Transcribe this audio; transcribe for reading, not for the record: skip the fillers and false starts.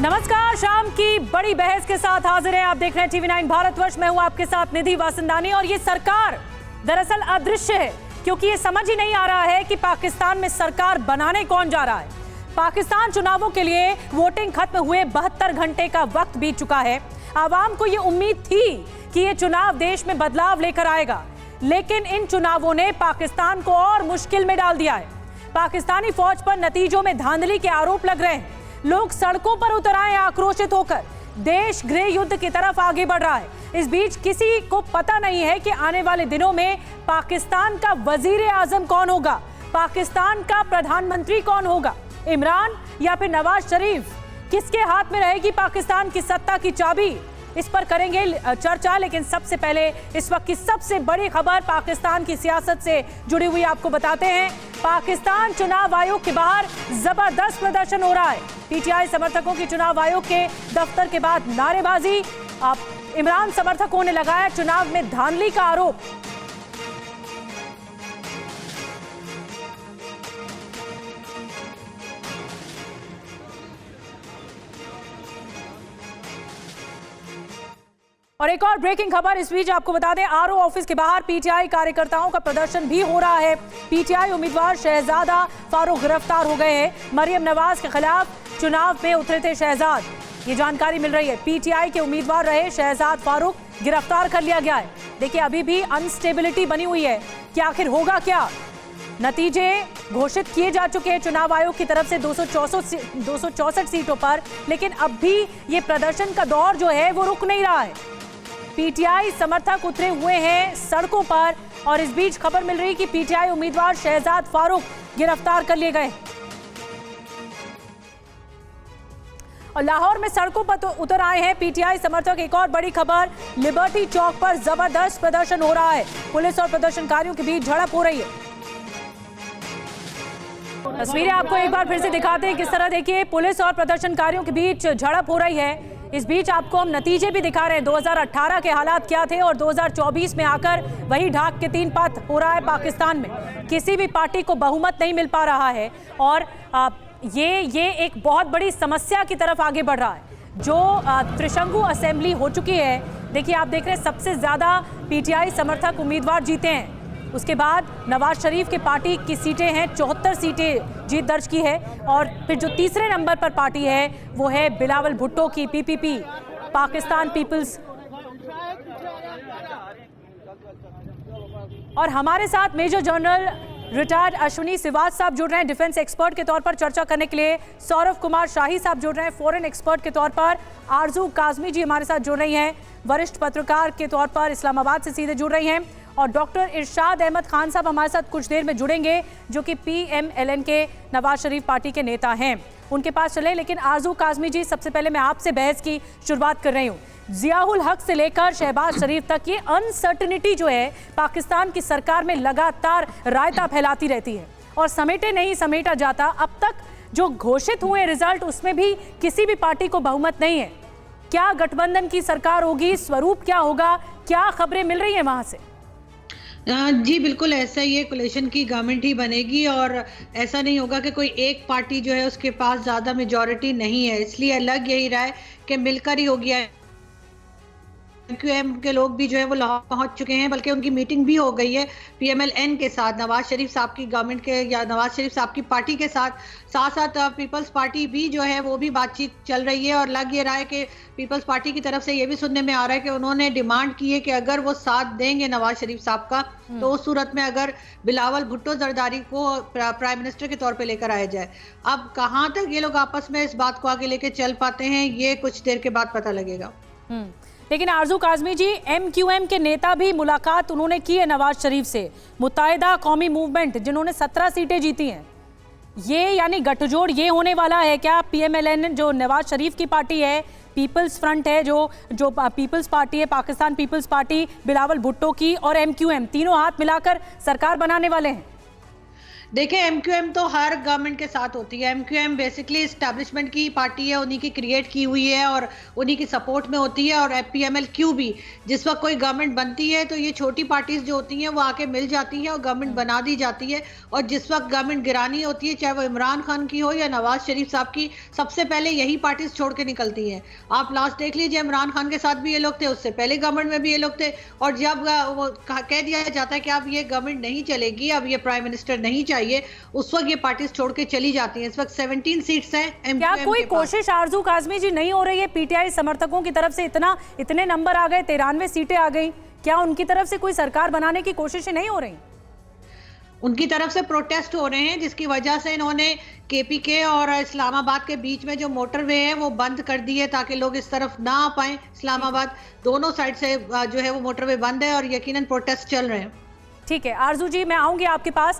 नमस्कार, शाम की बड़ी बहस के साथ हाजिर है। आप देख रहे हैं टीवी 9 भारतवर्ष। मैं हूं आपके साथ निधि वासंदानी। और ये सरकार दरअसल अदृश्य है, क्योंकि ये समझ ही नहीं आ रहा है कि पाकिस्तान में सरकार बनाने कौन जा रहा है। पाकिस्तान चुनावों के लिए वोटिंग खत्म हुए 72 घंटे का वक्त बीत चुका है। आवाम को ये उम्मीद थी कि ये चुनाव देश में बदलाव लेकर आएगा, लेकिन इन चुनावों ने पाकिस्तान को और मुश्किल में डाल दिया है। पाकिस्तानी फौज पर नतीजों में धांधली के आरोप लग रहे हैं। लोग सड़कों पर उतर आए आक्रोशित होकर। देश गृह युद्ध की तरफ आगे बढ़ रहा है। इस बीच किसी को पता नहीं है कि आने वाले दिनों में पाकिस्तान का वजीर आजम कौन होगा, पाकिस्तान का प्रधानमंत्री कौन होगा, इमरान या फिर नवाज शरीफ। किसके हाथ में रहेगी पाकिस्तान की सत्ता की चाबी, इस पर करेंगे चर्चा। लेकिन सबसे पहले इस वक्त की सबसे बड़ी खबर पाकिस्तान की सियासत से जुड़ी हुई आपको बताते हैं। पाकिस्तान चुनाव आयोग के बाहर जबरदस्त प्रदर्शन हो रहा है। पीटीआई समर्थकों की चुनाव आयोग के दफ्तर के बाद नारेबाजी। इमरान समर्थकों ने लगाया चुनाव में धांधली का आरोप। और एक और ब्रेकिंग खबर इस बीच आपको बता दें, आरओ ऑफिस के बाहर पीटीआई कार्यकर्ताओं का प्रदर्शन भी हो रहा है। पीटीआई उम्मीदवार शहजादा फारूक गिरफ्तार हो गए हैं। मरियम नवाज के खिलाफ चुनाव में उतरे थे शहजाद, ये जानकारी मिल रही है। पीटीआई के उम्मीदवार रहे शहजाद फारूक गिरफ्तार कर लिया गया है। देखिए, अभी भी अनस्टेबिलिटी बनी हुई है कि आखिर होगा क्या। नतीजे घोषित किए जा चुके हैं चुनाव आयोग की तरफ से 264 सीटों पर, लेकिन अब भी ये प्रदर्शन का दौर जो है वो रुक नहीं रहा है। पीटीआई समर्थक उतरे हुए हैं सड़कों पर, और इस बीच खबर मिल रही कि पीटीआई उम्मीदवार शहजाद फारूक गिरफ्तार कर लिए गए। और लाहौर में सड़कों पर तो उतर आए हैं पीटीआई समर्थक। एक और बड़ी खबर, लिबर्टी चौक पर जबरदस्त प्रदर्शन हो रहा है। पुलिस और प्रदर्शनकारियों के बीच झड़प हो रही है। तस्वीरें आपको एक बार फिर से दिखाते हैं किस तरह। देखिए, पुलिस और प्रदर्शनकारियों के बीच झड़प हो रही है। इस बीच आपको हम नतीजे भी दिखा रहे हैं। 2018 के हालात क्या थे और 2024 में आकर वही ढाक के तीन पात हो रहा है। पाकिस्तान में किसी भी पार्टी को बहुमत नहीं मिल पा रहा है, और ये एक बहुत बड़ी समस्या की तरफ आगे बढ़ रहा है। जो त्रिशंकु असेंबली हो चुकी है, देखिए आप देख रहे हैं सबसे ज़्यादा पीटीआई समर्थक उम्मीदवार जीते हैं। उसके बाद नवाज शरीफ के पार्टी की सीटें हैं, 74 सीटें जीत दर्ज की है। और फिर जो तीसरे नंबर पर पार्टी है वो है बिलावल भुट्टो की पीपीपी, पाकिस्तान पीपल्स। और हमारे साथ major general retired Ashwini Siwach साहब जुड़ रहे हैं डिफेंस एक्सपर्ट के तौर पर चर्चा करने के लिए। सौरभ कुमार शाही साहब जुड़ रहे हैं फॉरेन एक्सपर्ट के तौर पर। आरजू काजमी जी हमारे साथ जुड़ रही हैं, वरिष्ठ पत्रकार के तौर पर इस्लामाबाद से सीधे जुड़ रही हैं। और डॉक्टर इरशाद अहमद खान साहब हमारे साथ कुछ देर में जुड़ेंगे, जो कि पीएमएलएन के नवाज शरीफ पार्टी के नेता हैं। उनके पास चले, लेकिन आरजू काजमी जी, सबसे पहले मैं आपसे बहस की शुरुआत कर रही हूँ। जियाउल हक से लेकर शहबाज शरीफ तक ये अनसर्टनिटी जो है पाकिस्तान की सरकार में लगातार रायता फैलाती रहती है, और समेटे नहीं समेटा जाता। अब तक जो घोषित हुए रिजल्ट, उसमें भी किसी भी पार्टी को बहुमत नहीं है। क्या गठबंधन की सरकार होगी, स्वरूप क्या होगा, क्या खबरें मिल रही है वहां से? जी बिल्कुल ऐसा ही है, कोलिशन की गवर्नमेंट ही बनेगी, और ऐसा नहीं होगा कि कोई एक पार्टी जो है उसके पास ज़्यादा मेजॉरिटी नहीं है। इसलिए लग यही रहा है कि मिलकर ही हो गया है। क्यूएम के लोग भी जो है वो लाहौर पहुंच चुके हैं, बल्कि उनकी मीटिंग भी हो गई है पीएमएलएन के साथ, नवाज शरीफ साहब की गवर्नमेंट के या नवाज शरीफ साहब की पार्टी के साथ। साथ साथ पीपल्स पार्टी भी जो है वो भी बातचीत चल रही है। और लग ये रहा है कि पीपल्स पार्टी की तरफ से ये भी सुनने में आ रहा है कि उन्होंने डिमांड की है कि अगर वो साथ देंगे नवाज शरीफ साहब का, तो उस सूरत में अगर बिलावल भुट्टो जरदारी को प्राइम मिनिस्टर के तौर पर लेकर आया जाए। अब कहाँ तक ये लोग आपस में इस बात को आगे लेके चल पाते हैं, ये कुछ देर के बाद पता लगेगा। लेकिन आरजू काजमी जी, एमक्यूएम के नेता भी मुलाकात उन्होंने की है नवाज शरीफ से। मुत्तहिदा कौमी मूवमेंट जिन्होंने 17 सीटें जीती हैं, ये यानी गठजोड़ ये होने वाला है क्या? पीएमएलएन जो नवाज शरीफ की पार्टी है, पीपल्स फ्रंट है जो पीपल्स पार्टी है, पाकिस्तान पीपल्स पार्टी बिलावल भुट्टो की, और एमक्यूएम, तीनों हाथ मिलाकर सरकार बनाने वाले हैं। देखिए, एमक्यूएम तो हर गवर्नमेंट के साथ होती है। एमक्यूएम बेसिकली एस्टैब्लिशमेंट की पार्टी है, उन्हीं की क्रिएट की हुई है और उन्हीं की सपोर्ट में होती है। और एपीएमएल-क्यू भी, जिस वक्त कोई गवर्नमेंट बनती है तो ये छोटी पार्टीज जो होती हैं वो आके मिल जाती हैं और गवर्नमेंट बना दी जाती है। और जिस वक्त गवर्नमेंट गिरानी होती है, चाहे वो इमरान खान की हो या नवाज शरीफ साहब की, सबसे पहले यही पार्टीज छोड़ के निकलती हैं। आप लास्ट देख लीजिए, इमरान खान के साथ भी ये लोग थे, उससे पहले गवर्नमेंट में भी ये लोग थे। और जब वो कह दिया जाता है कि अब ये गवर्नमेंट नहीं चलेगी, अब ये प्राइम मिनिस्टर नहीं चाहिए, उस वक्त ये पार्टीज छोड़ के चली जाती हैं। इस वक्त 17 सीट्स हैं क्या एमक्यूएम कोई के पास। कोशिश आरजू काजमी जी नहीं हो रही है पीटीआई समर्थकों की तरफ से? इतने नंबर आ गए, 93 सीटें आ गई, क्या उनकी तरफ से कोई सरकार बनाने की कोशिशें नहीं हो रही? उनकी तरफ से प्रोटेस्ट हो रहे हैं, जिसकी वजह से इन्होंने केपीके और इस्लामाबाद के बीच में जो मोटरवे है वो बंद कर दी है, ताकि लोग इस तरफ ना आ पाए। इस्लामाबाद दोनों साइड से जो है वो मोटरवे बंद है और यकीनन प्रोटेस्ट चल रहे हैं। ठीक है आरजू जी, मैं आऊंगी आपके पास।